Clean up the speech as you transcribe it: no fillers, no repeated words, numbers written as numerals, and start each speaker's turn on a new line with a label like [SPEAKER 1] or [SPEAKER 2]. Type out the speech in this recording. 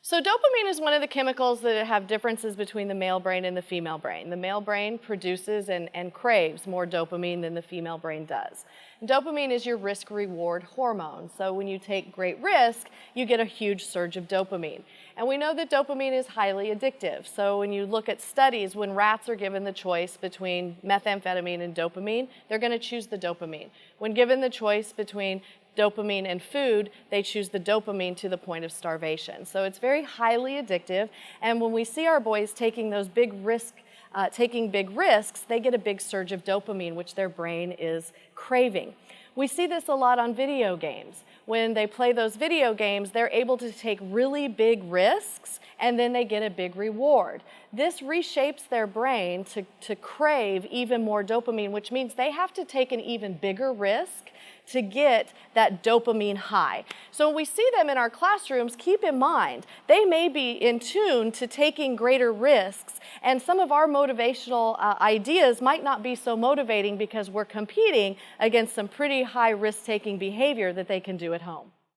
[SPEAKER 1] So dopamine is one of the chemicals that have differences between the male brain and the female brain. The male brain produces and craves more dopamine than the female brain does. Dopamine is your risk-reward hormone. So when you take great risk, you get a huge surge of dopamine. And we know that dopamine is highly addictive. So when you look at studies, when rats are given the choice between methamphetamine and dopamine, they're going to choose the dopamine. When given the choice between dopamine and food, they choose the dopamine to the point of starvation. So it's very highly addictive, and when we see our boys taking those big risks, they get a big surge of dopamine, which their brain is craving. We see this a lot on video games. When they play those video games, they're able to take really big risks, and then they get a big reward. This reshapes their brain to crave even more dopamine, which means they have to take an even bigger risk to get that dopamine high. So when we see them in our classrooms, keep in mind, they may be in tune to taking greater risks, and some of our motivational ideas might not be so motivating because we're competing against some pretty high risk-taking behavior that they can do at home.